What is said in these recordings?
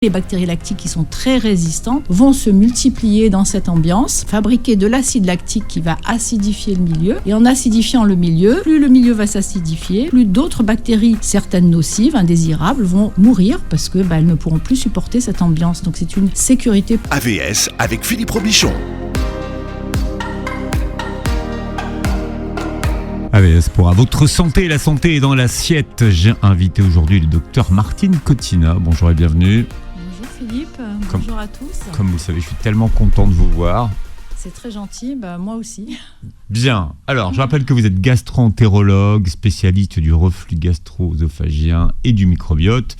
Les bactéries lactiques qui sont très résistantes vont se multiplier dans cette ambiance, fabriquer de l'acide lactique qui va acidifier le milieu. Et en acidifiant le milieu, plus le milieu va s'acidifier, plus d'autres bactéries, certaines nocives, indésirables, vont mourir parce que elles ne pourront plus supporter cette ambiance. Donc c'est une sécurité. AVS avec Philippe Robichon. AVS pour à votre santé, la santé est dans l'assiette. J'ai invité aujourd'hui le docteur Martine Cottina. Bonjour et bienvenue. Bonjour Philippe, bonjour à tous. Comme vous le savez, je suis tellement content de vous voir. C'est très gentil, moi aussi. Bien, alors je rappelle que vous êtes gastro-entérologue, spécialiste du reflux gastro-œsophagien et du microbiote,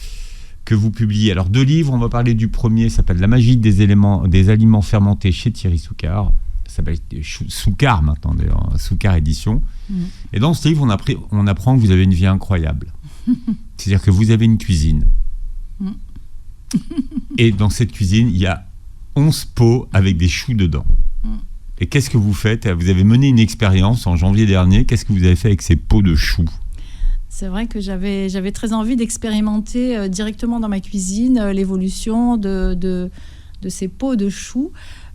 que vous publiez. Alors 2 livres, on va parler du premier, ça s'appelle La magie des aliments fermentés chez Thierry Soucard. Ça s'appelle Soucard maintenant d'ailleurs, Soucard édition. Et dans ce livre, on apprend que vous avez une vie incroyable. C'est-à-dire que vous avez une cuisine. Et dans cette cuisine, il y a 11 pots avec des choux dedans. Et qu'est-ce que vous faites ? Vous avez mené une expérience en janvier dernier. Qu'est-ce que vous avez fait avec ces pots de choux ? C'est vrai que j'avais très envie d'expérimenter directement dans ma cuisine l'évolution de ces pots de choux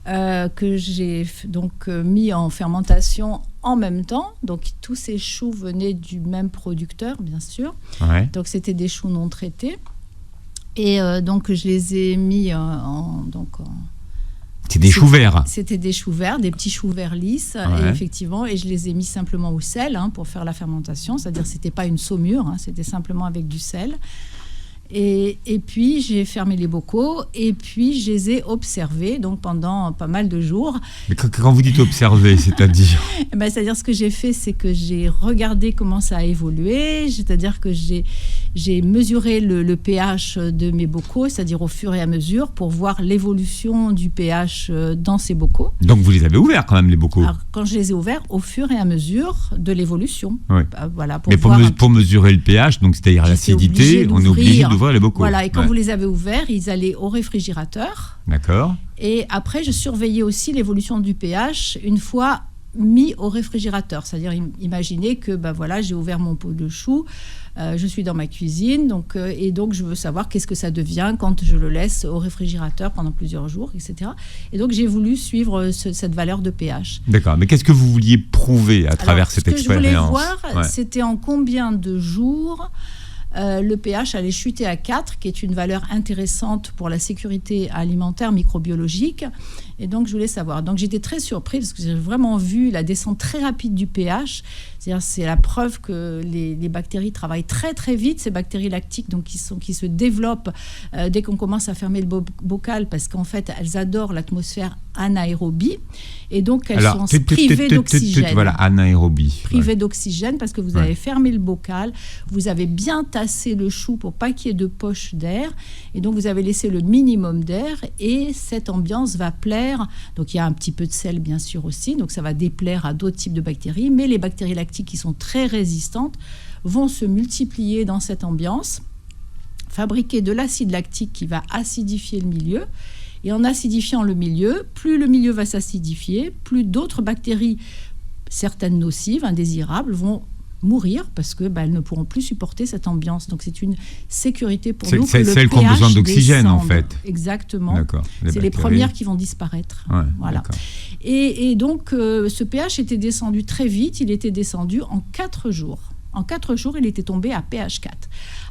que j'ai donc mis en fermentation en même temps. Donc tous ces choux venaient du même producteur, bien sûr. Ouais. Donc c'était des choux non traités. Et donc je les ai mis C'est des choux verts. C'était des choux verts, des petits choux verts lisses, Ouais. et effectivement, et je les ai mis simplement au sel pour faire la fermentation, c'est-à-dire que c'était pas une saumure, c'était simplement avec du sel. Et puis j'ai fermé les bocaux et puis je les ai observés donc pendant pas mal de jours. Mais quand vous dites observer, c'est-à-dire C'est-à-dire ce que j'ai fait, c'est que j'ai regardé comment ça a évolué, c'est-à-dire que j'ai mesuré le pH de mes bocaux, c'est-à-dire au fur et à mesure pour voir l'évolution du pH dans ces bocaux. Donc vous les avez ouverts quand même, les bocaux. Alors, quand je les ai ouverts, au fur et à mesure de l'évolution. Oui. Voilà, Mais pour mesurer le pH, donc c'est-à-dire l'acidité, on est obligé d'ouvrir les bocaux. Voilà, et quand Ouais. vous les avez ouverts, ils allaient au réfrigérateur. D'accord. Et après, je surveillais aussi l'évolution du pH une fois mis au réfrigérateur. C'est-à-dire, imaginez que j'ai ouvert mon pot de choux, je suis dans ma cuisine, et donc je veux savoir qu'est-ce que ça devient quand je le laisse au réfrigérateur pendant plusieurs jours, etc. Et donc j'ai voulu suivre cette valeur de pH. D'accord, mais qu'est-ce que vous vouliez prouver à travers cette expérience ? Ce que je voulais voir, Ouais. c'était en combien de jours le pH allait chuter à 4, qui est une valeur intéressante pour la sécurité alimentaire microbiologique. Et donc, je voulais savoir. Donc, j'étais très surprise parce que j'ai vraiment vu la descente très rapide du pH. C'est-à-dire, c'est la preuve que les bactéries travaillent très, très vite, ces bactéries lactiques, donc qui se développent dès qu'on commence à fermer le bocal, parce qu'en fait, elles adorent l'atmosphère anaérobie. Et donc, elles sont privées d'oxygène. Voilà, anaérobie. Privées d'oxygène parce que vous avez fermé le bocal, vous avez bien tassé le chou pour pas qu'il y ait de poche d'air, et donc vous avez laissé le minimum d'air, et cette ambiance va plaire. Donc il y a un petit peu de sel bien sûr aussi, donc ça va déplaire à d'autres types de bactéries, mais les bactéries lactiques qui sont très résistantes vont se multiplier dans cette ambiance, fabriquer de l'acide lactique qui va acidifier le milieu. Et en acidifiant le milieu, plus le milieu va s'acidifier, plus d'autres bactéries, certaines nocives, indésirables, vont mourir parce que elles ne pourront plus supporter cette ambiance. Donc c'est une sécurité pour nous. C'est celles qui ont besoin d'oxygène en fait. Exactement. D'accord. C'est les premières qui vont disparaître. Ouais, voilà. Et donc ce pH était descendu très vite. Il était descendu en 4 jours. En 4 jours, il était tombé à pH 4.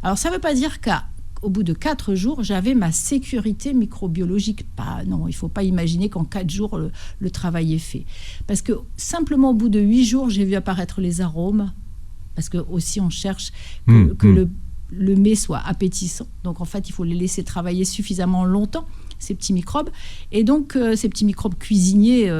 Alors ça ne veut pas dire qu'au bout de 4 jours, j'avais ma sécurité microbiologique. Non, il ne faut pas imaginer qu'en 4 jours, le travail est fait. Parce que simplement au bout de 8 jours, j'ai vu apparaître les arômes. Parce que aussi on cherche que le mets soit appétissant. Donc en fait, il faut les laisser travailler suffisamment longtemps, ces petits microbes. Et donc ces petits microbes cuisiniers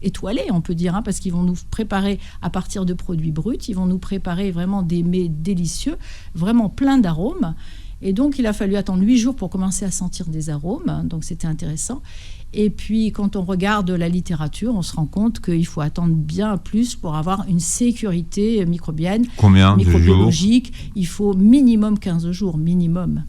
étoilés, on peut dire, parce qu'ils vont nous préparer à partir de produits bruts, ils vont nous préparer vraiment des mets délicieux, vraiment pleins d'arômes. Et donc il a fallu attendre 8 jours pour commencer à sentir des arômes, donc c'était intéressant. Et puis, quand on regarde la littérature, on se rend compte qu'il faut attendre bien plus pour avoir une sécurité microbienne, microbiologique. Il faut minimum 15 jours, minimum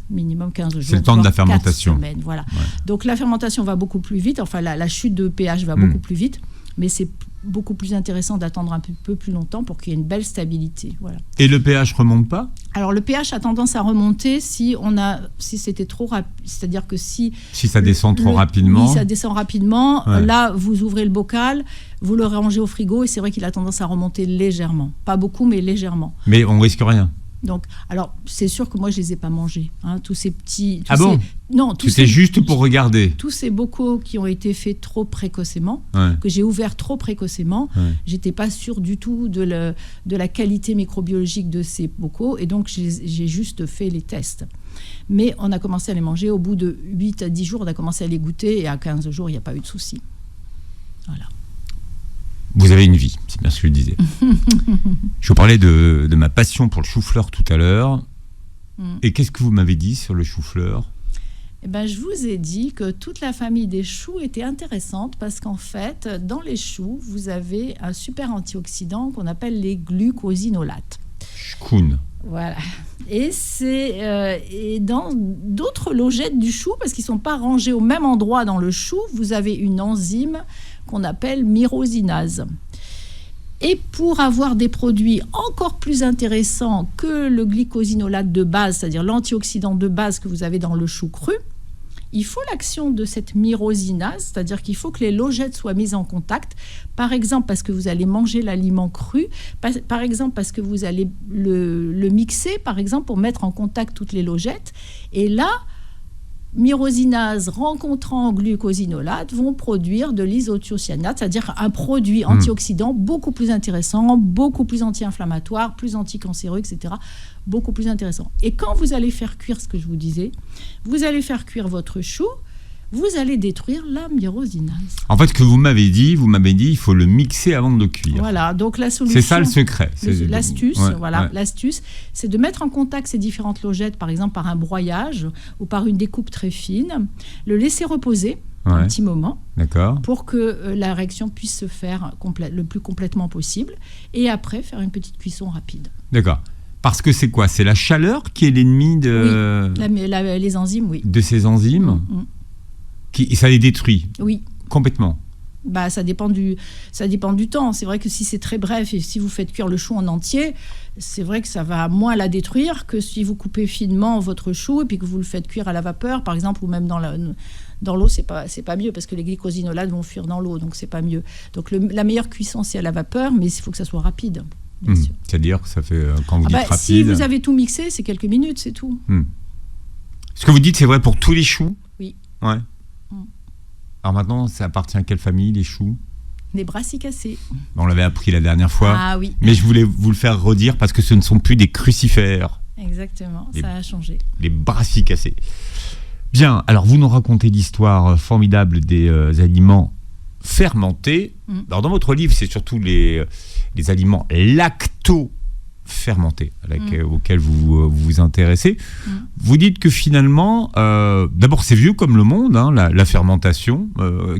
15 jours. C'est le temps de la fermentation. 4 semaines, voilà. Ouais. Donc, la fermentation va beaucoup plus vite. Enfin, la chute de pH va beaucoup plus vite. Mais c'est beaucoup plus intéressant d'attendre un peu plus longtemps pour qu'il y ait une belle stabilité. Voilà. Et le pH remonte pas ? Alors le pH a tendance à remonter si c'était trop rapide, c'est-à-dire que si ça descend trop rapidement. Oui, ça descend rapidement. Ouais. Là, vous ouvrez le bocal, vous le rangez au frigo et c'est vrai qu'il a tendance à remonter légèrement, pas beaucoup, mais légèrement. Mais on risque rien. Donc, alors, c'est sûr que moi, je les ai pas mangés. Hein, tous ces petits... Bon ? Non, c'était juste pour regarder. Tous ces bocaux qui ont été faits trop précocement, Ouais. que j'ai ouverts trop précocement, Ouais. j'étais pas sûre du tout de la qualité microbiologique de ces bocaux, et donc j'ai juste fait les tests. Mais on a commencé à les manger, au bout de 8 à 10 jours, on a commencé à les goûter, et à 15 jours, il n'y a pas eu de souci. Voilà. Vous avez une vie, c'est bien ce que je disais. Je vous parlais de ma passion pour le chou-fleur tout à l'heure. Et qu'est-ce que vous m'avez dit sur le chou-fleur ? Eh ben, je vous ai dit que toute la famille des choux était intéressante parce qu'en fait, dans les choux, vous avez un super antioxydant qu'on appelle les glucosinolates. Chkoun. Voilà. Et et dans d'autres logettes du chou, parce qu'ils ne sont pas rangés au même endroit dans le chou, vous avez une enzyme qu'on appelle myrosinase. Et pour avoir des produits encore plus intéressants que le glycosinolate de base, c'est-à-dire l'antioxydant de base que vous avez dans le chou cru, il faut l'action de cette myrosinase, c'est-à-dire qu'il faut que les logettes soient mises en contact, par exemple parce que vous allez manger l'aliment cru, par exemple parce que vous allez le mixer, par exemple pour mettre en contact toutes les logettes. Et là, myrosinase rencontrant glucosinolate vont produire de l'isothiocyanate, c'est-à-dire un produit antioxydant beaucoup plus intéressant, beaucoup plus anti-inflammatoire, plus anticancéreux, etc. Beaucoup plus intéressant. Et quand vous allez faire cuire ce que je vous disais, vous allez faire cuire votre chou, vous allez détruire la myrosinase. En fait, ce que vous m'avez dit, il faut le mixer avant de le cuire. Voilà, donc la solution... C'est ça le secret. L'astuce, Ouais. L'astuce, c'est de mettre en contact ces différentes logettes, par exemple par un broyage ou par une découpe très fine, le laisser reposer un petit moment, d'accord, pour que la réaction puisse se faire le plus complètement possible, et après faire une petite cuisson rapide. D'accord. Parce que c'est quoi ? C'est la chaleur qui est l'ennemi de... Oui, les enzymes, oui. De ces enzymes ça les détruit. Oui. Complètement. Bah, ça dépend du temps. C'est vrai que si c'est très bref et si vous faites cuire le chou en entier, c'est vrai que ça va moins la détruire que si vous coupez finement votre chou et puis que vous le faites cuire à la vapeur, par exemple, ou même dans l'eau, c'est pas mieux parce que les glycosinolates vont fuir dans l'eau, donc c'est pas mieux. Donc la meilleure cuisson, c'est à la vapeur, mais il faut que ça soit rapide, bien sûr. C'est-à-dire que ça fait, quand vous dites rapide... Si vous avez tout mixé, c'est quelques minutes, c'est tout. Ce que vous dites, c'est vrai pour tous les choux ? Oui. Ouais. Alors maintenant, ça appartient à quelle famille, les choux ? Les brassicacées. On l'avait appris la dernière fois. Ah oui. Mais je voulais vous le faire redire parce que ce ne sont plus des crucifères. Exactement, ça a changé. Les brassicacées. Bien, alors vous nous racontez l'histoire formidable des aliments fermentés. Alors dans votre livre, c'est surtout les aliments lacto-fermentés auxquels vous vous intéressez. Vous dites que finalement, d'abord c'est vieux comme le monde, hein, la fermentation.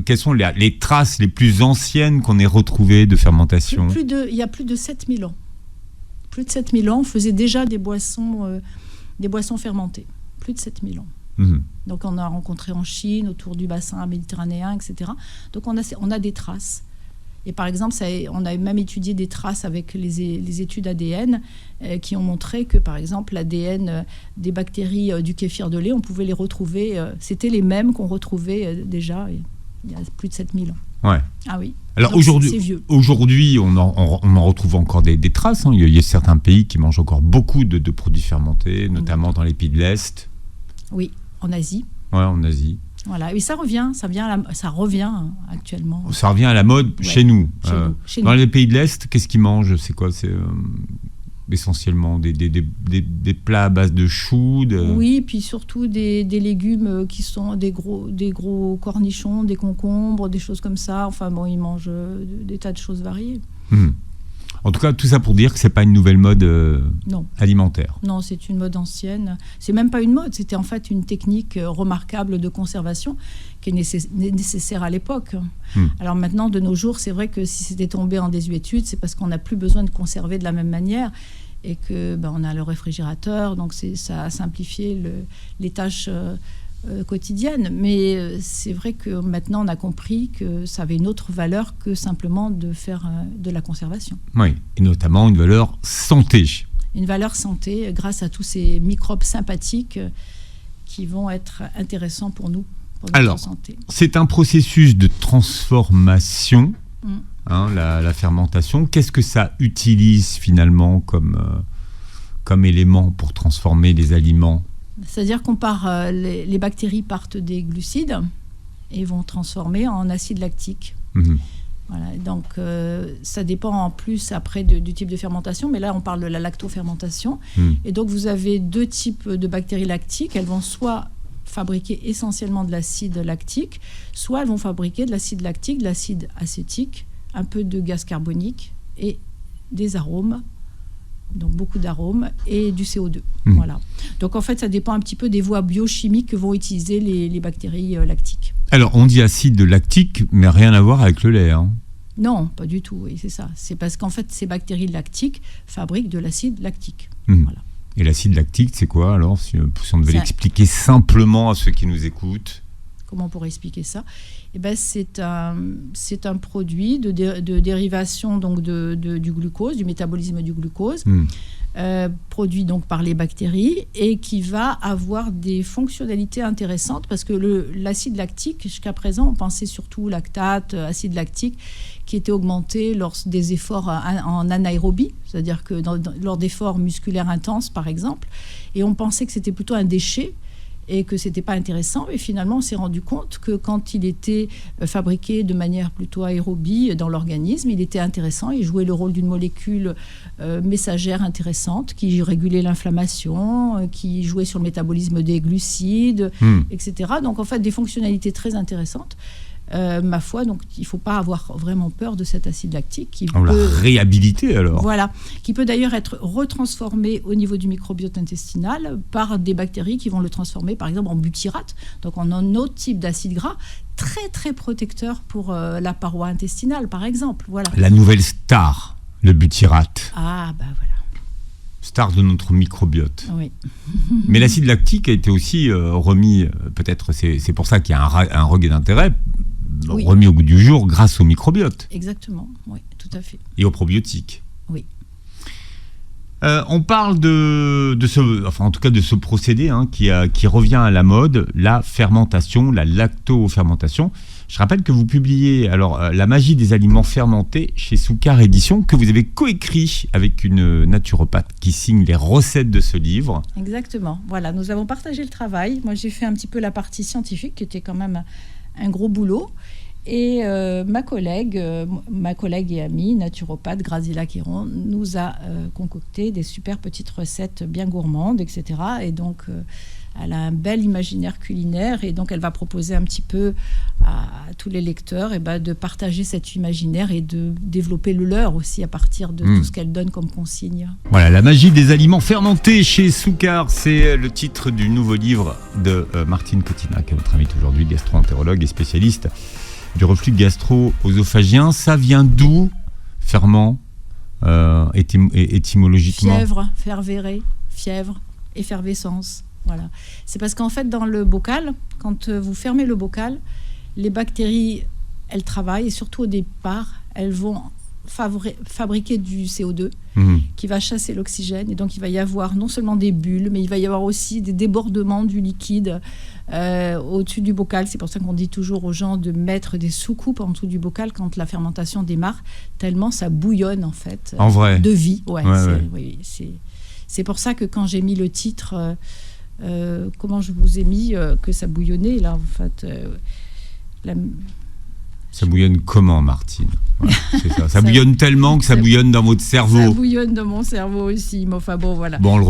Quelles sont les traces les plus anciennes qu'on ait retrouvées de fermentation ? Il y a plus de 7000 ans. Plus de 7000 ans, on faisait déjà des boissons fermentées. Plus de 7000 ans. Donc on a rencontré en Chine, autour du bassin méditerranéen, etc. Donc on a des traces. Et par exemple, on a même étudié des traces avec les études ADN qui ont montré que, par exemple, l'ADN des bactéries du kéfir de lait, on pouvait les retrouver, c'était les mêmes qu'on retrouvait déjà il y a plus de 7000 ans. Ouais. Ah oui. Alors donc, c'est vieux. Aujourd'hui, on en retrouve encore des traces. Hein. Il y a certains pays qui mangent encore beaucoup de produits fermentés, notamment dans les pays de l'Est. Oui, en Asie. Ouais, en Asie. Voilà, et ça revient actuellement. Ça revient à la mode chez nous. Chez dans nous. les pays de l'Est, qu'est-ce qu'ils mangent ? C'est quoi ? C'est essentiellement des plats à base de choux. Oui, puis surtout des légumes qui sont des gros cornichons, des concombres, des choses comme ça. Enfin bon, ils mangent des tas de choses variées. En tout cas, tout ça pour dire que c'est pas une nouvelle mode alimentaire. Non, c'est une mode ancienne. C'est même pas une mode, c'était en fait une technique remarquable de conservation qui est nécessaire à l'époque. Alors maintenant, de nos jours, c'est vrai que si c'était tombé en désuétude, c'est parce qu'on n'a plus besoin de conserver de la même manière et que on a le réfrigérateur, donc ça a simplifié les tâches quotidienne. Mais c'est vrai que maintenant, on a compris que ça avait une autre valeur que simplement de faire de la conservation. Oui, et notamment une valeur santé. Une valeur santé grâce à tous ces microbes sympathiques qui vont être intéressants pour nous, pour notre santé. C'est un processus de transformation, la fermentation. Qu'est-ce que ça utilise finalement comme élément pour transformer les aliments ? C'est-à-dire les bactéries partent des glucides et vont transformer en acide lactique. Voilà, donc ça dépend en plus après du type de fermentation, mais là on parle de la lactofermentation. Et donc vous avez 2 types de bactéries lactiques. Elles vont soit fabriquer essentiellement de l'acide lactique, soit elles vont fabriquer de l'acide lactique, de l'acide acétique, un peu de gaz carbonique et des arômes, donc beaucoup d'arômes et du CO2. Voilà. Donc en fait ça dépend un petit peu des voies biochimiques que vont utiliser les bactéries lactiques. Alors on dit acide lactique, mais rien à voir avec le lait, hein. Non, pas du tout, oui, c'est ça. C'est parce qu'en fait, ces bactéries lactiques fabriquent de l'acide lactique. Voilà. Et l'acide lactique, c'est quoi alors, si on devait l'expliquer simplement à ceux qui nous écoutent ? Comment on pourrait expliquer ça ? C'est un produit de dérivation donc du glucose, du métabolisme du glucose, produit donc par les bactéries et qui va avoir des fonctionnalités intéressantes parce que l'acide lactique, jusqu'à présent, on pensait surtout lactate, acide lactique, qui était augmenté lors des efforts en anaérobie, c'est-à-dire que lors d'efforts musculaires intenses, par exemple, et on pensait que c'était plutôt un déchet et que ce n'était pas intéressant. Et finalement, on s'est rendu compte que quand il était fabriqué de manière plutôt aérobie dans l'organisme, il était intéressant. Il jouait le rôle d'une molécule messagère intéressante qui régulait l'inflammation, qui jouait sur le métabolisme des glucides, etc. Donc, en fait, des fonctionnalités très intéressantes. Ma foi, donc il ne faut pas avoir vraiment peur de cet acide lactique. On l'a réhabilité alors. Voilà, qui peut d'ailleurs être retransformé au niveau du microbiote intestinal par des bactéries qui vont le transformer par exemple en butyrate, donc en un autre type d'acide gras très très protecteur pour la paroi intestinale par exemple. Voilà. La nouvelle star, le butyrate. Ah bah voilà. Star de notre microbiote. Oui. Mais l'acide lactique a été aussi remis, peut-être c'est pour ça qu'il y a un regain d'intérêt, remis au goût du jour grâce au microbiote. Exactement, oui, tout à fait. Et aux probiotiques. Oui. On parle de ce procédé qui revient à la mode, la fermentation, la lactofermentation. Je rappelle que vous publiez La magie des aliments fermentés chez Soukar Éditions, que vous avez coécrit avec une naturopathe qui signe les recettes de ce livre. Exactement. Voilà, nous avons partagé le travail. Moi, j'ai fait un petit peu la partie scientifique, qui était quand même un gros boulot. Et ma collègue et amie, naturopathe, Grazila Quéron, nous a concocté des super petites recettes bien gourmandes, etc. Et donc, elle a un bel imaginaire culinaire et donc elle va proposer un petit peu à tous les lecteurs de partager cet imaginaire et de développer le leur aussi à partir de tout ce qu'elle donne comme consigne. Voilà, la magie des aliments fermentés chez Soukar, c'est le titre du nouveau livre de Martine Cotina, qui est notre invitée aujourd'hui, gastro-entérologue et spécialiste du reflux gastro-œsophagien. Ça vient d'où, ferment, étymologiquement ? Fièvre, fervérer, fièvre, effervescence. Voilà. C'est parce qu'en fait, dans le bocal, quand vous fermez le bocal, les bactéries, elles travaillent et surtout au départ, elles vont fabriquer du CO2 qui va chasser l'oxygène. Et donc, il va y avoir non seulement des bulles, mais il va y avoir aussi des débordements du liquide au-dessus du bocal. C'est pour ça qu'on dit toujours aux gens de mettre des soucoupes en dessous du bocal quand la fermentation démarre, tellement ça bouillonne en fait. En vrai. De vie. Ouais, ouais. Oui, c'est pour ça que quand j'ai mis le titre... comment je vous ai mis que ça bouillonnait là en fait ça bouillonne comment, Martine? Voilà, c'est ça. Ça bouillonne tellement que ça bouillonne dans votre cerveau. Ça bouillonne dans mon cerveau aussi, mais enfin bon, voilà. Bon, on le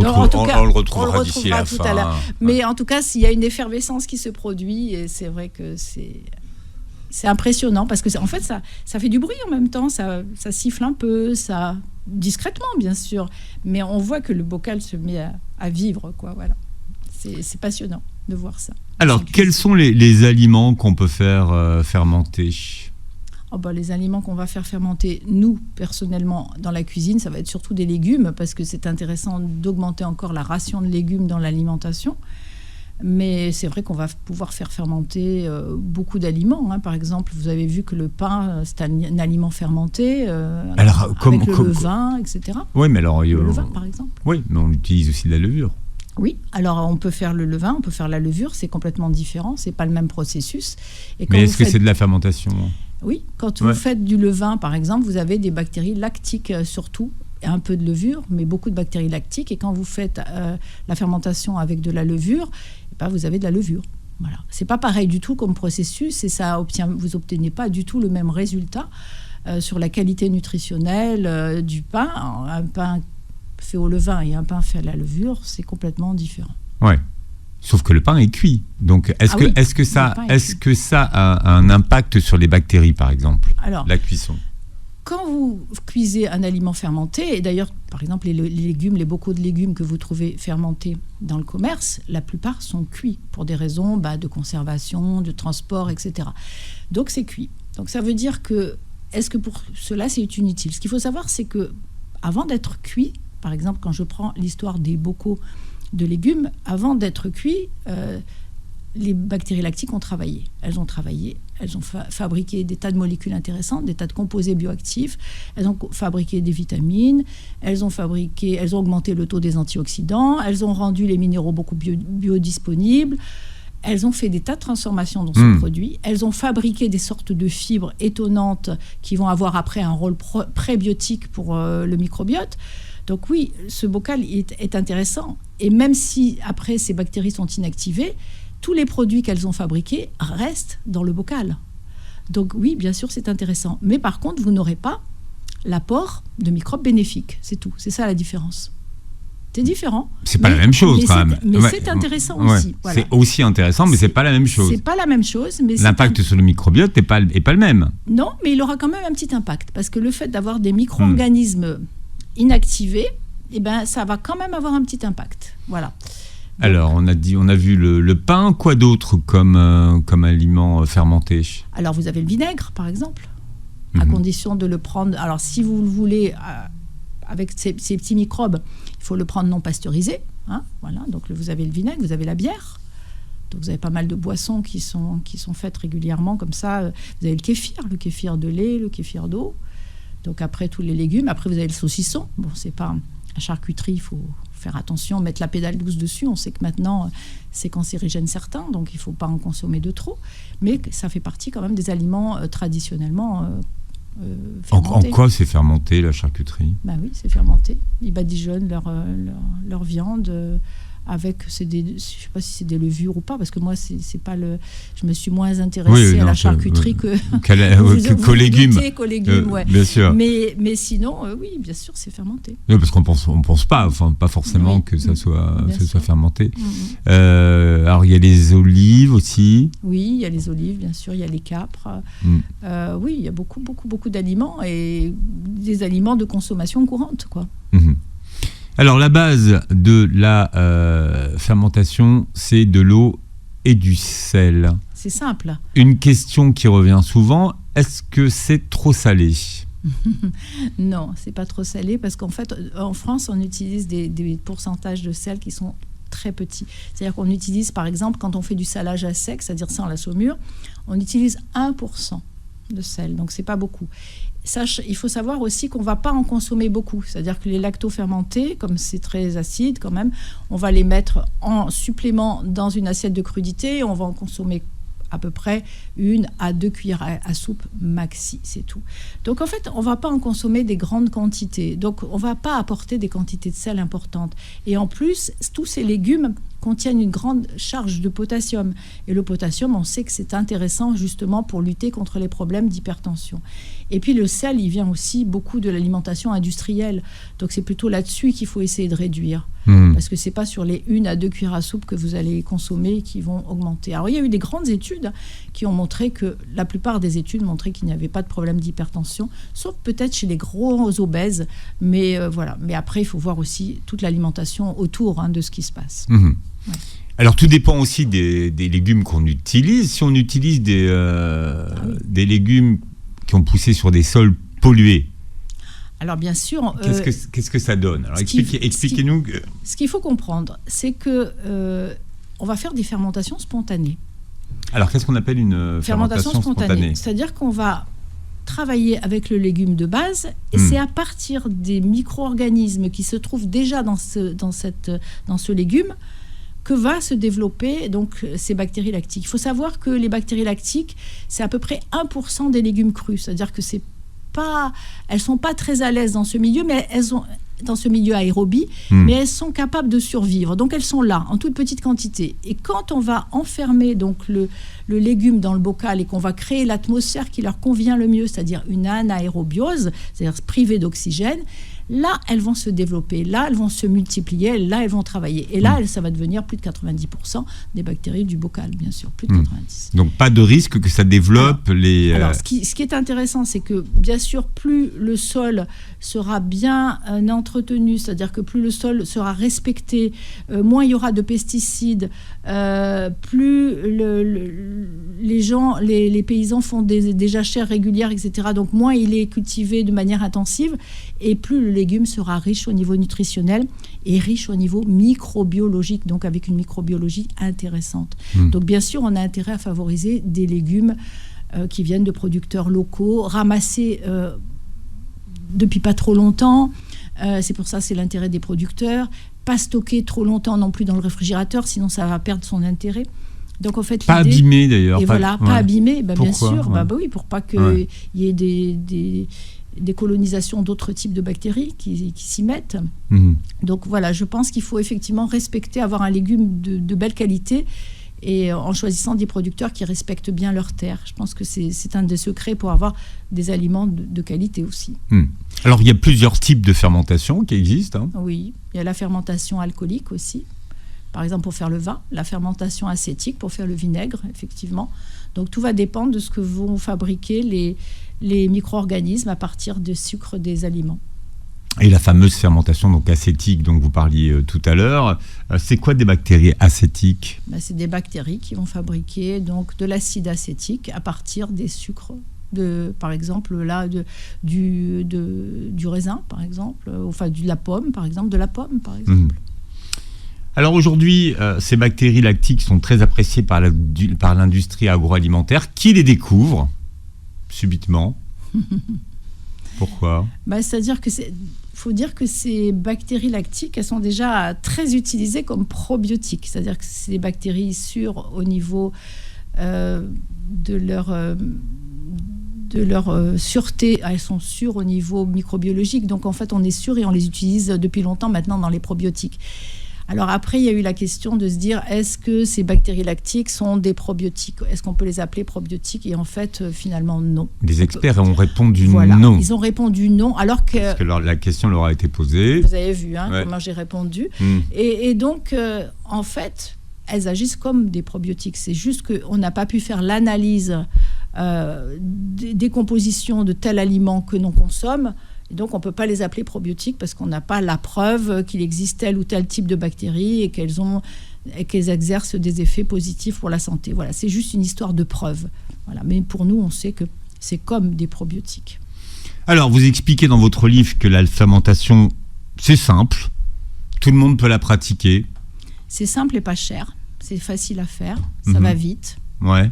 retrouvera d'ici la tout fin. À l'heure. Mais en tout cas, s'il y a une effervescence qui se produit, et c'est vrai que c'est impressionnant parce que en fait, ça fait du bruit en même temps, ça siffle un peu, ça discrètement bien sûr, mais on voit que le bocal se met à vivre, quoi. Voilà. C'est passionnant de voir ça. Alors, quels sont les aliments qu'on peut faire fermenter ? Les aliments qu'on va faire fermenter, nous, personnellement, dans la cuisine, ça va être surtout des légumes, parce que c'est intéressant d'augmenter encore la ration de légumes dans l'alimentation. Mais c'est vrai qu'on va pouvoir faire fermenter beaucoup d'aliments. Par exemple, vous avez vu que le pain, c'est un aliment fermenté, alors, avec le levain, etc. Oui, mais alors... Le levain, par exemple. Oui, mais on utilise aussi de la levure. Oui, alors on peut faire le levain, on peut faire la levure, c'est complètement différent, c'est pas le même processus. Et mais est-ce que c'est de la fermentation ? Oui, quand vous faites du levain, par exemple, vous avez des bactéries lactiques surtout, un peu de levure, mais beaucoup de bactéries lactiques. Et quand vous faites la fermentation avec de la levure, vous avez de la levure. Voilà. C'est pas pareil du tout comme processus, et vous obtenez pas du tout le même résultat sur la qualité nutritionnelle du pain. Un pain fait au levain et un pain fait à la levure, c'est complètement différent. Ouais. Sauf que le pain est cuit. Donc, est-ce que ça a un impact sur les bactéries, par exemple, la cuisson ? Quand vous cuisez un aliment fermenté, et d'ailleurs, par exemple, les légumes, les bocaux de légumes que vous trouvez fermentés dans le commerce, la plupart sont cuits pour des raisons de conservation, de transport, etc. Donc, c'est cuit. Donc, ça veut dire que, est-ce que pour cela, c'est inutile ? Ce qu'il faut savoir, c'est que avant d'être cuit, par exemple, quand je prends l'histoire des bocaux de légumes, avant d'être cuits, les bactéries lactiques ont travaillé. Elles ont fabriqué des tas de molécules intéressantes, des tas de composés bioactifs. Elles ont fabriqué des vitamines. Elles ont augmenté le taux des antioxydants. Elles ont rendu les minéraux beaucoup biodisponibles. Elles ont fait des tas de transformations dans ce produit. Elles ont fabriqué des sortes de fibres étonnantes qui vont avoir après un rôle prébiotique pour le microbiote. Donc oui, ce bocal est intéressant. Et même si après ces bactéries sont inactivées, tous les produits qu'elles ont fabriqués restent dans le bocal. Donc oui, bien sûr, c'est intéressant. Mais par contre, vous n'aurez pas l'apport de microbes bénéfiques. C'est tout. C'est ça la différence. C'est différent. C'est pas la même chose quand même. Mais c'est intéressant aussi. Voilà. C'est aussi intéressant, mais c'est pas la même chose. C'est pas la même chose. Mais l'impact sur le microbiote n'est pas le même. Non, mais il aura quand même un petit impact. Parce que le fait d'avoir des micro-organismes inactivés, ça va quand même avoir un petit impact. Voilà. Donc, alors, on a vu le pain. Quoi d'autre comme aliment fermenté ? Alors, vous avez le vinaigre, par exemple, à condition de le prendre. Alors, si vous le voulez, avec ces petits microbes, il faut le prendre non pasteurisé. Voilà. Donc, vous avez le vinaigre, vous avez la bière. Donc, vous avez pas mal de boissons qui sont faites régulièrement comme ça. Vous avez le kéfir de lait, le kéfir d'eau. Donc, après, tous les légumes. Après, vous avez le saucisson. Bon, c'est pas... La charcuterie, il faut faire attention, mettre la pédale douce dessus. On sait que maintenant, c'est cancérigène certains, donc il ne faut pas en consommer de trop. Mais ça fait partie quand même des aliments traditionnellement fermentés. En quoi c'est fermenté, la charcuterie ? Oui, c'est fermenté. Ils badigeonnent leur viande avec, je ne sais pas si c'est des levures ou pas, parce que moi, c'est pas je me suis moins intéressée à la charcuterie qu'aux légumes. Qu'aux légumes, ouais. Bien sûr. Mais sinon, oui, bien sûr, c'est fermenté. Oui, parce qu'on pense pas, pas forcément que ça soit fermenté. Alors, il y a les olives aussi. Oui, il y a les olives, bien sûr, il y a les capres. Oui, il y a beaucoup, beaucoup, beaucoup d'aliments et des aliments de consommation courante, quoi. Alors, la base de la fermentation, c'est de l'eau et du sel. C'est simple. Une question qui revient souvent, est-ce que c'est trop salé ? Non, c'est pas trop salé parce qu'en fait, en France, on utilise des pourcentages de sel qui sont très petits. C'est-à-dire qu'on utilise, par exemple, quand on fait du salage à sec, c'est-à-dire sans la saumure, on utilise 1% de sel, donc c'est pas beaucoup. Il faut savoir aussi qu'on ne va pas en consommer beaucoup. C'est-à-dire que les lactofermentés, comme c'est très acide quand même, on va les mettre en supplément dans une assiette de crudité et on va en consommer à peu près 1 à 2 cuillères à soupe maxi, c'est tout. Donc en fait, on ne va pas en consommer des grandes quantités. Donc on ne va pas apporter des quantités de sel importantes. Et en plus, tous ces légumes contiennent une grande charge de potassium. Et le potassium, on sait que c'est intéressant justement pour lutter contre les problèmes d'hypertension. Et puis le sel, il vient aussi beaucoup de l'alimentation industrielle. Donc c'est plutôt là-dessus qu'il faut essayer de réduire. Parce que ce n'est pas sur les 1 à 2 cuillères à soupe que vous allez consommer qui vont augmenter. Alors il y a eu des grandes études qui ont montré que, la plupart des études montraient qu'il n'y avait pas de problème d'hypertension, sauf peut-être chez les gros obèses. Mais voilà. Mais après, il faut voir aussi toute l'alimentation autour de ce qui se passe. Ouais. Alors tout dépend aussi des légumes qu'on utilise. Si on utilise des légumes qui ont poussé sur des sols pollués, alors bien sûr... Qu'est-ce que ça donne ? Alors expliquez-nous. Ce qu'il faut comprendre, c'est que on va faire des fermentations spontanées. Alors, qu'est-ce qu'on appelle une fermentation spontanée ? C'est-à-dire qu'on va travailler avec le légume de base, et c'est à partir des micro-organismes qui se trouvent déjà dans ce légume que va se développer donc, ces bactéries lactiques. Il faut savoir que les bactéries lactiques, c'est à peu près 1% des légumes crus. C'est-à-dire que elles ne sont pas très à l'aise dans ce milieu, mais dans ce milieu aérobie, mais elles sont capables de survivre. Donc elles sont là, en toute petite quantité. Et quand on va enfermer donc, le légume dans le bocal et qu'on va créer l'atmosphère qui leur convient le mieux, c'est-à-dire une anaérobiose, c'est-à-dire privée d'oxygène, là, elles vont se développer, là, elles vont se multiplier, là, elles vont travailler. Et là, ça va devenir plus de 90% des bactéries du bocal, bien sûr, plus de 90%. Donc, pas de risque que ça développe Alors, ce qui est intéressant, c'est que, bien sûr, plus le sol sera bien entretenu, c'est-à-dire que plus le sol sera respecté, moins il y aura de pesticides, plus les paysans font des jachères régulières, etc. Donc, moins il est cultivé de manière intensive, et plus le légume sera riche au niveau nutritionnel et riche au niveau microbiologique, donc avec une microbiologie intéressante. Donc bien sûr, on a intérêt à favoriser des légumes qui viennent de producteurs locaux, ramassés depuis pas trop longtemps. C'est pour ça, c'est l'intérêt des producteurs. Pas stockés trop longtemps non plus dans le réfrigérateur, sinon ça va perdre son intérêt. Donc en fait, pas abîmé d'ailleurs. Et pas abîmé, bien sûr. Oui, pour pas qu'il y ait des colonisations d'autres types de bactéries qui s'y mettent. Donc voilà, je pense qu'il faut effectivement respecter, avoir un légume de belle qualité, et en choisissant des producteurs qui respectent bien leur terre. Je pense que c'est un des secrets pour avoir des aliments de qualité aussi. Alors il y a plusieurs types de fermentation qui existent. Oui, il y a la fermentation alcoolique aussi, par exemple pour faire le vin, la fermentation acétique pour faire le vinaigre, effectivement. Donc tout va dépendre de ce que vont fabriquer les micro-organismes à partir du sucre des aliments. Et la fameuse fermentation donc acétique dont vous parliez tout à l'heure, c'est quoi des bactéries acétiques ? C'est des bactéries qui vont fabriquer donc, de l'acide acétique à partir des sucres, par exemple là, du raisin, par exemple, enfin de la pomme, par exemple. Alors aujourd'hui, ces bactéries lactiques sont très appréciées par l'industrie agroalimentaire. Qui les découvre subitement ? Pourquoi ? C'est-à-dire que faut dire que ces bactéries lactiques, elles sont déjà très utilisées comme probiotiques. C'est-à-dire que c'est des bactéries sûres au niveau de leur sûreté. Elles sont sûres au niveau microbiologique. Donc en fait, on est sûr et on les utilise depuis longtemps maintenant dans les probiotiques. Alors après, il y a eu la question de se dire, est-ce que ces bactéries lactiques sont des probiotiques ? Est-ce qu'on peut les appeler probiotiques ? Et en fait, finalement, non. Les experts ont répondu non. Ils ont répondu non, alors que... Parce que la question leur a été posée. Vous avez vu comment j'ai répondu. Et donc, en fait, elles agissent comme des probiotiques. C'est juste qu'on n'a pas pu faire l'analyse des compositions de tel aliment que l'on consomme. Et donc, on ne peut pas les appeler probiotiques parce qu'on n'a pas la preuve qu'il existe tel ou tel type de bactéries et qu'elles exercent des effets positifs pour la santé. Voilà, c'est juste une histoire de preuve. Voilà. Mais pour nous, on sait que c'est comme des probiotiques. Alors, vous expliquez dans votre livre que la fermentation, c'est simple. Tout le monde peut la pratiquer. C'est simple et pas cher. C'est facile à faire. Ça va vite. Ouais.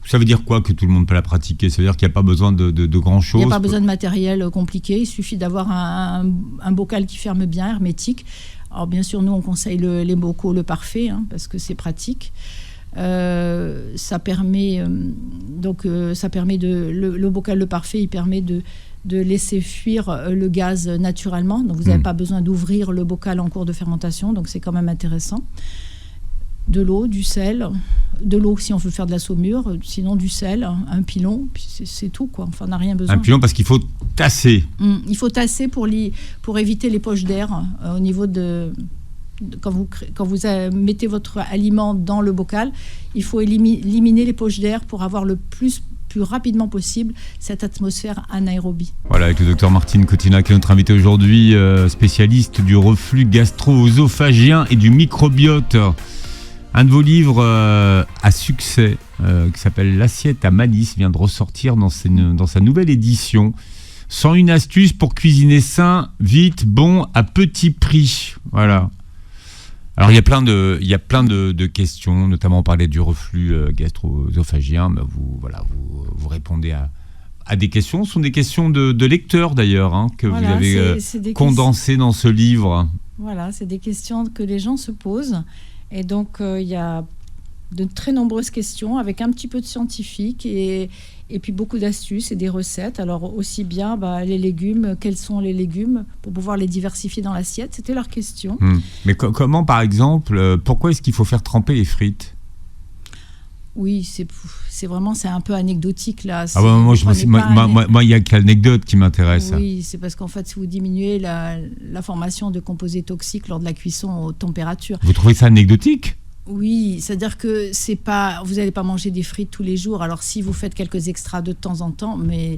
Ça veut dire quoi que tout le monde peut la pratiquer ? Ça veut dire qu'il n'y a pas besoin de grand-chose ? Il n'y a pas besoin de matériel compliqué. Il suffit d'avoir un bocal qui ferme bien, hermétique. Alors bien sûr, nous, on conseille les bocaux Le Parfait, parce que c'est pratique. Ça permet le bocal Le Parfait, il permet de laisser fuir le gaz naturellement. Donc vous n'avez pas besoin d'ouvrir le bocal en cours de fermentation. Donc c'est quand même intéressant. De l'eau, du sel, de l'eau si on veut faire de la saumure, sinon du sel, un pilon, puis c'est tout quoi. Enfin, on n'a rien besoin. Un pilon parce qu'il faut tasser. Il faut tasser pour éviter les poches d'air au niveau de quand vous mettez votre aliment dans le bocal, il faut éliminer les poches d'air pour avoir le plus rapidement possible cette atmosphère anaérobie. Voilà, avec le docteur Martine Cottina qui est notre invité aujourd'hui, spécialiste du reflux gastro-œsophagien et du microbiote. Un de vos livres à succès, qui s'appelle L'assiette à malice, vient de ressortir dans sa nouvelle édition. 101 astuces pour cuisiner sain, vite, bon, à petit prix. Voilà. Alors il y a plein de questions, notamment on parlait du reflux gastro-œsophagien. Vous répondez à des questions. Ce sont des questions de lecteurs d'ailleurs, que vous avez condensées dans ce livre. Voilà, c'est des questions que les gens se posent. Et donc il y a de très nombreuses questions avec un petit peu de scientifique et puis beaucoup d'astuces et des recettes. Alors aussi bien les légumes, quels sont les légumes pour pouvoir les diversifier dans l'assiette, c'était leur question. Mais comment par exemple, pourquoi est-ce qu'il faut faire tremper les frites ? Oui, c'est un peu anecdotique là. Moi, il y a que l'anecdote qui m'intéresse. Oui, c'est parce qu'en fait, si vous diminuez la formation de composés toxiques lors de la cuisson aux températures. Vous trouvez ça anecdotique ? Oui, c'est-à-dire que vous n'allez pas manger des frites tous les jours. Alors si vous faites quelques extras de temps en temps, mais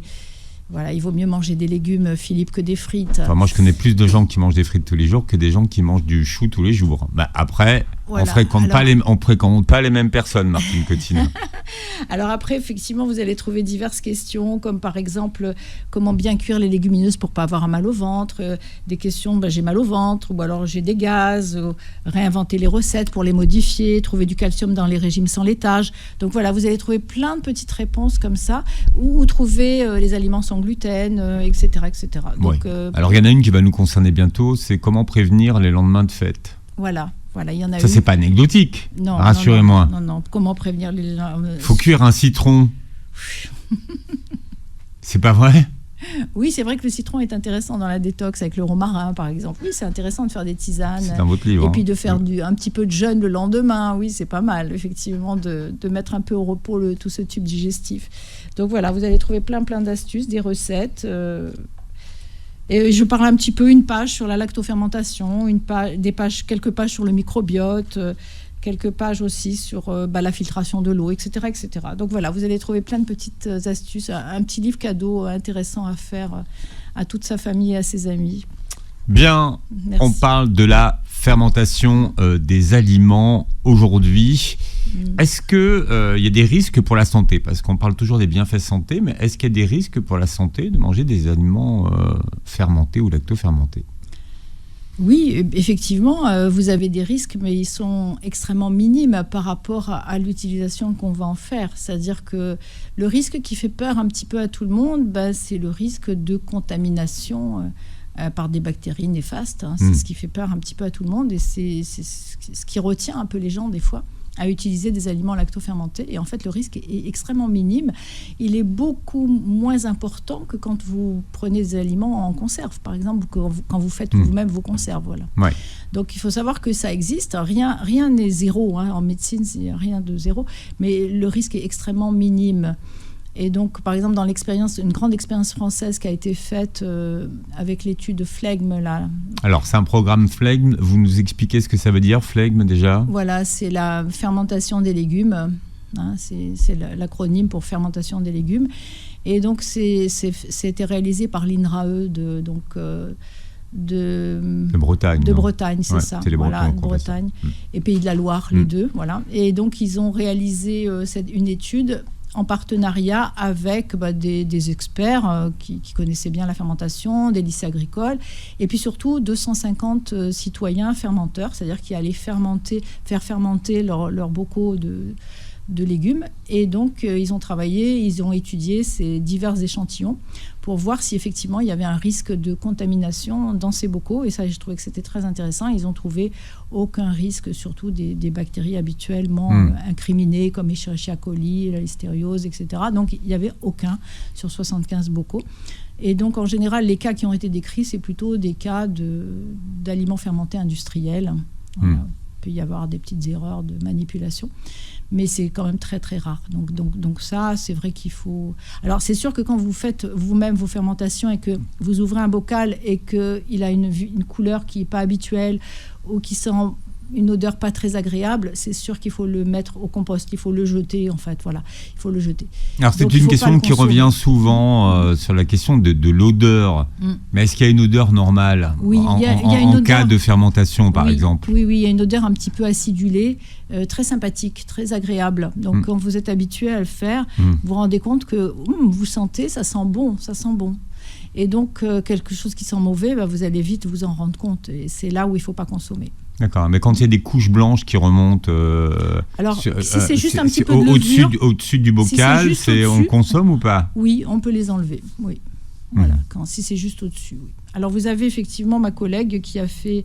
voilà, il vaut mieux manger des légumes, Philippe, que des frites. Enfin, moi, je connais plus de gens qui mangent des frites tous les jours que des gens qui mangent du chou tous les jours. Après, voilà. On fréquente pas les mêmes personnes, Martine Cottin. Alors après, effectivement, vous allez trouver diverses questions, comme par exemple, comment bien cuire les légumineuses pour pas avoir un mal au ventre. Des questions, j'ai mal au ventre, ou alors j'ai des gaz, réinventer les recettes pour les modifier, trouver du calcium dans les régimes sans laitage. Donc voilà, vous allez trouver plein de petites réponses comme ça, ou trouver les aliments sans gluten, etc. etc. Donc, alors il y en a une qui va nous concerner bientôt, c'est comment prévenir les lendemains de fête. Voilà, il y en a ça, c'est pas anecdotique. Non, rassurez-moi. Non. Comment prévenir les... Faut cuire un citron. C'est pas vrai ? Oui, c'est vrai que le citron est intéressant dans la détox avec le romarin, par exemple. Oui, c'est intéressant de faire des tisanes. C'est dans votre livre. Et puis de faire un petit peu de jeûne le lendemain. Oui, c'est pas mal, effectivement, de mettre un peu au repos tout ce tube digestif. Donc voilà, vous allez trouver plein d'astuces, des recettes. Et je parle un petit peu, une page sur la lactofermentation, quelques pages sur le microbiote, quelques pages aussi sur la filtration de l'eau, etc., etc. Donc voilà, vous allez trouver plein de petites astuces, un petit livre cadeau intéressant à faire à toute sa famille et à ses amis. Bien, merci. On parle de la fermentation des aliments aujourd'hui. Est-ce qu'il y a des risques pour la santé ? Parce qu'on parle toujours des bienfaits santé, mais est-ce qu'il y a des risques pour la santé de manger des aliments fermentés ou lactofermentés ? Oui, effectivement, vous avez des risques, mais ils sont extrêmement minimes par rapport à l'utilisation qu'on va en faire. C'est-à-dire que le risque qui fait peur un petit peu à tout le monde, c'est le risque de contamination par des bactéries néfastes. C'est ce qui fait peur un petit peu à tout le monde et c'est ce qui retient un peu les gens des fois à utiliser des aliments lactofermentés. Et en fait, le risque est extrêmement minime. Il est beaucoup moins important que quand vous prenez des aliments en conserve, par exemple, quand vous faites vous-même vos conserves. Voilà. Ouais. Donc, il faut savoir que ça existe. Rien n'est zéro. En médecine, il n'y a rien de zéro. Mais le risque est extrêmement minime. Et donc, par exemple, dans une grande expérience française qui a été faite avec l'étude Flegme, là. Alors, c'est un programme Flegme. Vous nous expliquez ce que ça veut dire, Flegme, déjà ? Voilà, c'est la fermentation des légumes. C'est l'acronyme pour fermentation des légumes. Et donc, c'était réalisé par l'INRAE de Bretagne. De Bretagne, c'est ça. C'est les Bretons, de Bretagne et Pays de la Loire, les deux. Voilà. Et donc, ils ont réalisé une étude en partenariat avec des experts qui connaissaient bien la fermentation, des lycées agricoles, et puis surtout 250 citoyens fermenteurs, c'est-à-dire qui allaient faire fermenter leurs bocaux de légumes. Et donc, ils ont étudié ces divers échantillons pour voir si effectivement il y avait un risque de contamination dans ces bocaux. Et ça, je trouvais que c'était très intéressant. Ils ont trouvé aucun risque, surtout des bactéries habituellement incriminées, comme Escherichia coli, la listériose, etc. Donc, il n'y avait aucun sur 75 bocaux. Et donc, en général, les cas qui ont été décrits, c'est plutôt des cas d'aliments fermentés industriels. Voilà. Il peut y avoir des petites erreurs de manipulation, mais c'est quand même très très rare. Donc ça, c'est vrai qu'il faut... Alors c'est sûr que quand vous faites vous-même vos fermentations et que vous ouvrez un bocal et qu'il a une couleur qui n'est pas habituelle ou qui sent une odeur pas très agréable, c'est sûr qu'il faut le mettre au compost, il faut le jeter en fait, voilà, il faut le jeter. Alors c'est une question qui revient souvent sur la question de l'odeur, mais est-ce qu'il y a une odeur normale en cas de fermentation par exemple ? Oui, il y a une odeur un petit peu acidulée, très sympathique, très agréable. Donc quand vous êtes habitué à le faire, vous vous rendez compte que vous sentez, ça sent bon. Et donc quelque chose qui sent mauvais, vous allez vite vous en rendre compte et c'est là où il ne faut pas consommer. D'accord, mais quand il y a des couches blanches qui remontent... Alors, si c'est juste un petit peu de levure... Au-dessus du bocal, on consomme ou pas? Oui, on peut les enlever, oui. Voilà, si c'est juste au-dessus, oui. Alors, vous avez effectivement ma collègue qui a fait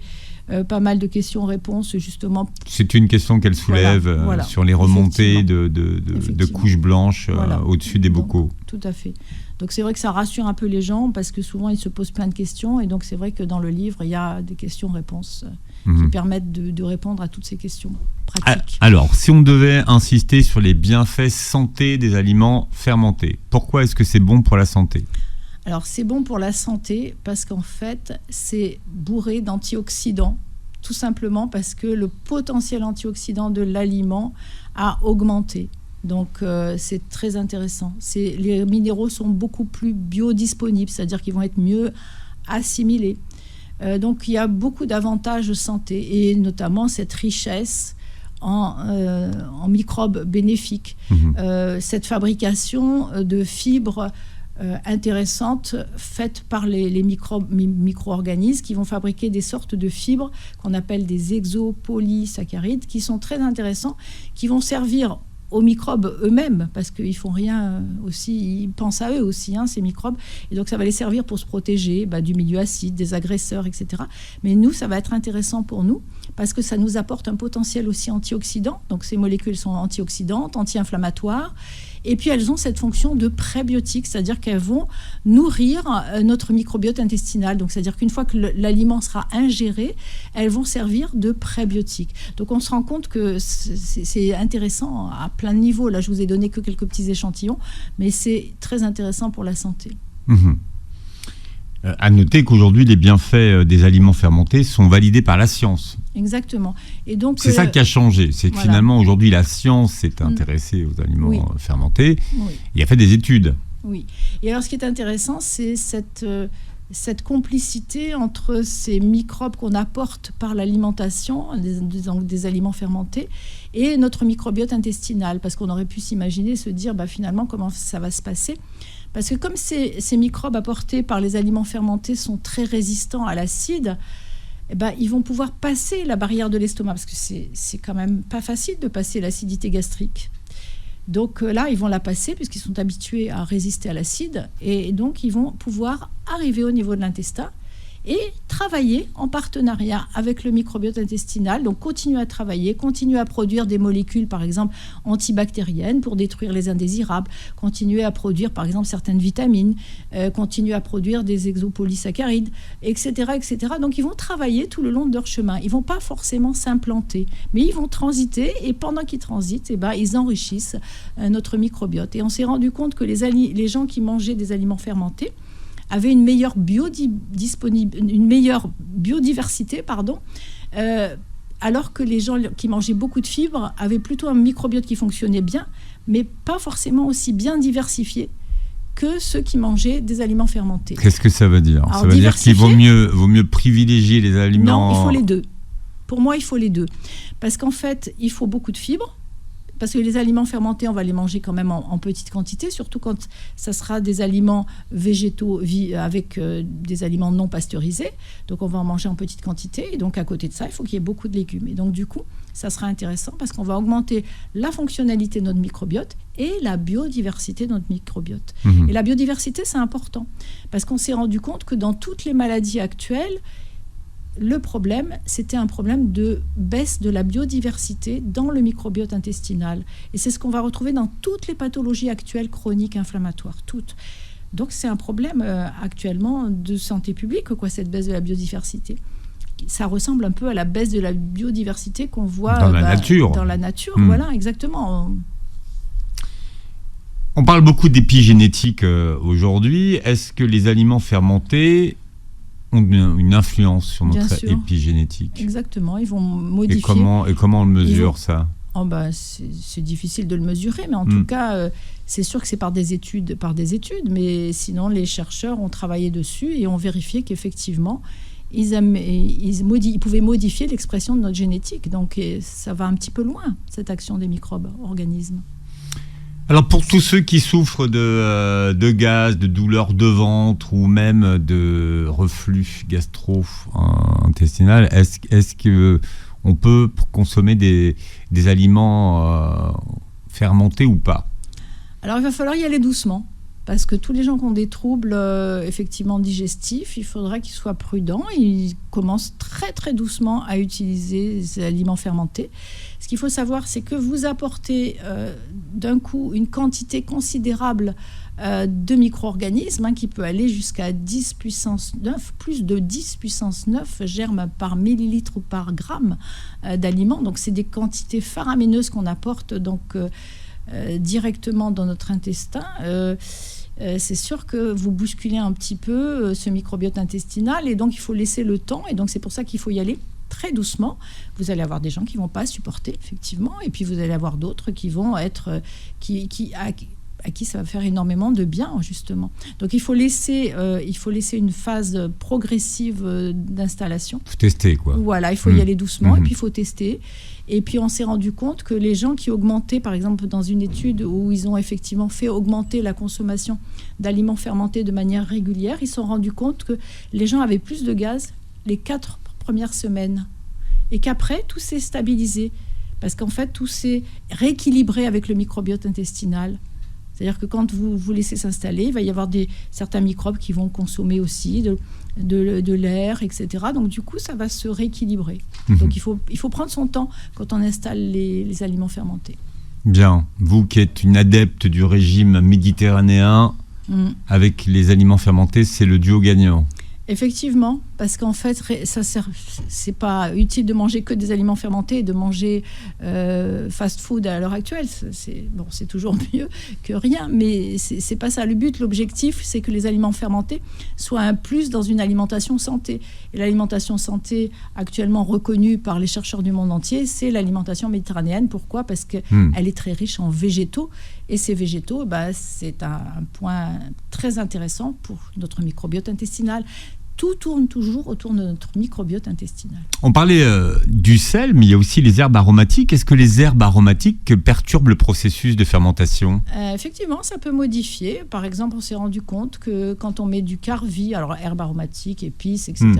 pas mal de questions-réponses, justement. C'est une question qu'elle soulève voilà, sur les remontées de couches blanches au-dessus des bocaux. Donc, tout à fait. Donc, c'est vrai que ça rassure un peu les gens parce que souvent, ils se posent plein de questions. Et donc, c'est vrai que dans le livre, il y a des questions-réponses qui permettent de répondre à toutes ces questions pratiques. Alors, si on devait insister sur les bienfaits santé des aliments fermentés, pourquoi est-ce que c'est bon pour la santé ? Alors, c'est bon pour la santé parce qu'en fait, c'est bourré d'antioxydants, tout simplement parce que le potentiel antioxydant de l'aliment a augmenté. Donc, c'est très intéressant. Les minéraux sont beaucoup plus biodisponibles, c'est-à-dire qu'ils vont être mieux assimilés. Donc, il y a beaucoup d'avantages santé, et notamment cette richesse en microbes bénéfiques. Cette fabrication de fibres intéressantes faites par les micro-organismes qui vont fabriquer des sortes de fibres qu'on appelle des exopolysaccharides, qui sont très intéressants, qui vont servir aux microbes eux-mêmes, parce qu'ils font rien aussi, ils pensent à eux aussi, ces microbes, et donc ça va les servir pour se protéger du milieu acide, des agresseurs, etc. Mais nous, ça va être intéressant pour nous, parce que ça nous apporte un potentiel aussi antioxydant, donc ces molécules sont antioxydantes, anti-inflammatoires, et puis elles ont cette fonction de prébiotique, c'est-à-dire qu'elles vont nourrir notre microbiote intestinal. Donc c'est-à-dire qu'une fois que l'aliment sera ingéré, elles vont servir de prébiotique. Donc on se rend compte que c'est intéressant à plein de niveaux. Là, je vous ai donné que quelques petits échantillons, mais c'est très intéressant pour la santé. À noter qu'aujourd'hui, les bienfaits des aliments fermentés sont validés par la science. Exactement. Et donc, c'est ça qui a changé. C'est que finalement, aujourd'hui, la science s'est intéressée aux aliments fermentés et a fait des études. Oui. Et alors, ce qui est intéressant, c'est cette complicité entre ces microbes qu'on apporte par l'alimentation, des aliments fermentés, et notre microbiote intestinal. Parce qu'on aurait pu s'imaginer, se dire, finalement, comment ça va se passer ? Parce que comme ces microbes apportés par les aliments fermentés sont très résistants à l'acide, ils vont pouvoir passer la barrière de l'estomac, parce que c'est quand même pas facile de passer l'acidité gastrique. Donc là, ils vont la passer puisqu'ils sont habitués à résister à l'acide, et donc ils vont pouvoir arriver au niveau de l'intestin et travailler en partenariat avec le microbiote intestinal, donc continuer à travailler, continuer à produire des molécules, par exemple, antibactériennes pour détruire les indésirables, continuer à produire, par exemple, certaines vitamines, continuer à produire des exopolysaccharides, etc., etc. Donc, ils vont travailler tout le long de leur chemin. Ils ne vont pas forcément s'implanter, mais ils vont transiter, et pendant qu'ils transitent, ils enrichissent notre microbiote. Et on s'est rendu compte que les gens qui mangeaient des aliments fermentés avaient une meilleure biodiversité, alors que les gens qui mangeaient beaucoup de fibres avaient plutôt un microbiote qui fonctionnait bien, mais pas forcément aussi bien diversifié que ceux qui mangeaient des aliments fermentés. Qu'est-ce que ça veut dire ? Alors, ça veut dire qu'il vaut mieux privilégier les aliments... Non, il faut les deux. Pour moi, il faut les deux. Parce qu'en fait, il faut beaucoup de fibres. Parce que les aliments fermentés, on va les manger quand même en petite quantité, surtout quand ça sera des aliments végétaux avec des aliments non pasteurisés. Donc, on va en manger en petite quantité. Et donc, à côté de ça, il faut qu'il y ait beaucoup de légumes. Et donc, du coup, ça sera intéressant parce qu'on va augmenter la fonctionnalité de notre microbiote et la biodiversité de notre microbiote. Et la biodiversité, c'est important parce qu'on s'est rendu compte que dans toutes les maladies actuelles, le problème, c'était un problème de baisse de la biodiversité dans le microbiote intestinal. Et c'est ce qu'on va retrouver dans toutes les pathologies actuelles chroniques inflammatoires, toutes. Donc c'est un problème actuellement de santé publique, cette baisse de la biodiversité. Ça ressemble un peu à la baisse de la biodiversité qu'on voit dans la nature. Dans la nature, voilà, exactement. On parle beaucoup d'épigénétique aujourd'hui. Est-ce que les aliments fermentés ont une influence sur notre épigénétique? Exactement, ils vont modifier. Et comment on le mesure, ça? C'est difficile de le mesurer, mais en tout cas, c'est sûr que c'est par des études, mais sinon les chercheurs ont travaillé dessus et ont vérifié qu'effectivement, ils pouvaient modifier l'expression de notre génétique. Donc ça va un petit peu loin, cette action des microbes-organismes. Alors pour tous ceux qui souffrent de gaz, de douleurs de ventre ou même de reflux gastro-intestinal, est-ce que on peut consommer des aliments fermentés ou pas? Alors il va falloir y aller doucement. Parce que tous les gens qui ont des troubles effectivement digestifs, il faudra qu'ils soient prudents. Ils commencent très très doucement à utiliser ces aliments fermentés. Ce qu'il faut savoir, c'est que vous apportez d'un coup une quantité considérable de micro-organismes qui peut aller jusqu'à 10 puissance 9, plus de 10 puissance 9 germes par millilitre ou par gramme d'aliments. Donc c'est des quantités faramineuses qu'on apporte donc directement dans notre intestin. C'est sûr que vous bousculez un petit peu ce microbiote intestinal et donc il faut laisser le temps et donc c'est pour ça qu'il faut y aller très doucement. Vous allez avoir des gens qui ne vont pas supporter effectivement et puis vous allez avoir d'autres qui vont être à qui ça va faire énormément de bien justement. Donc il faut laisser une phase progressive d'installation. Il faut tester quoi. Voilà, il faut y aller doucement et puis il faut tester. Et puis on s'est rendu compte que les gens qui augmentaient, par exemple dans une étude où ils ont effectivement fait augmenter la consommation d'aliments fermentés de manière régulière, ils se sont rendus compte que les gens avaient plus de gaz les 4 premières semaines et qu'après tout s'est stabilisé parce qu'en fait tout s'est rééquilibré avec le microbiote intestinal. C'est-à-dire que quand vous laissez s'installer, il va y avoir certains microbes qui vont consommer aussi de l'air, etc. Donc du coup, ça va se rééquilibrer. Donc il faut prendre son temps quand on installe les aliments fermentés. Bien. Vous qui êtes une adepte du régime méditerranéen, avec les aliments fermentés, c'est le duo gagnant. Effectivement, parce qu'en fait, c'est pas utile de manger que des aliments fermentés et de manger fast-food à l'heure actuelle. C'est toujours mieux que rien, mais c'est pas ça le but. L'objectif, c'est que les aliments fermentés soient un plus dans une alimentation santé. Et l'alimentation santé, actuellement reconnue par les chercheurs du monde entier, c'est l'alimentation méditerranéenne. Pourquoi ? Parce qu'elle est très riche en végétaux. Et ces végétaux, c'est un point très intéressant pour notre microbiote intestinal. Tout tourne toujours autour de notre microbiote intestinal. On parlait du sel, mais il y a aussi les herbes aromatiques. Est-ce que les herbes aromatiques perturbent le processus de fermentation ? Effectivement, ça peut modifier. Par exemple, on s'est rendu compte que quand on met du carvi, alors herbes aromatiques, épices, etc.,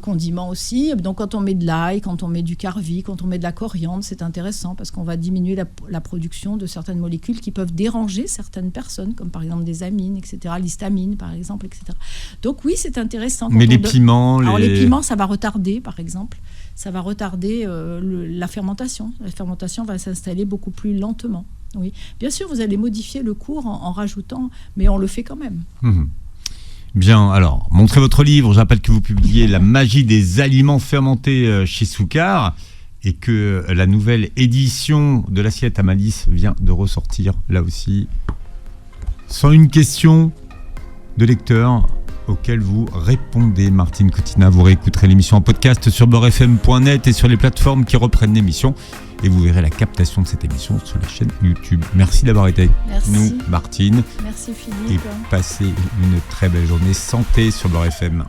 condiments aussi. Donc quand on met de l'ail, quand on met du carvi, quand on met de la coriandre, c'est intéressant parce qu'on va diminuer la production de certaines molécules qui peuvent déranger certaines personnes, comme par exemple des amines, etc., l'histamine par exemple, etc. Donc oui, c'est intéressant. Mais les piments... Alors les piments, ça va retarder par exemple. Ça va retarder la fermentation. La fermentation va s'installer beaucoup plus lentement. Oui. Bien sûr, vous allez modifier le cours en rajoutant, mais on le fait quand même. Bien, alors, montrez votre livre. Je rappelle que vous publiez La magie des aliments fermentés chez Soukar et que la nouvelle édition de l'assiette à malice vient de ressortir, là aussi. Sans une question de lecteur auquel vous répondez, Martine Cotina. Vous réécouterez l'émission en podcast sur beurrefm.net et sur les plateformes qui reprennent l'émission. Et vous verrez la captation de cette émission sur la chaîne YouTube. Merci d'avoir été avec nous, Martine. Merci Philippe. Et passez une très belle journée santé sur Beurre FM.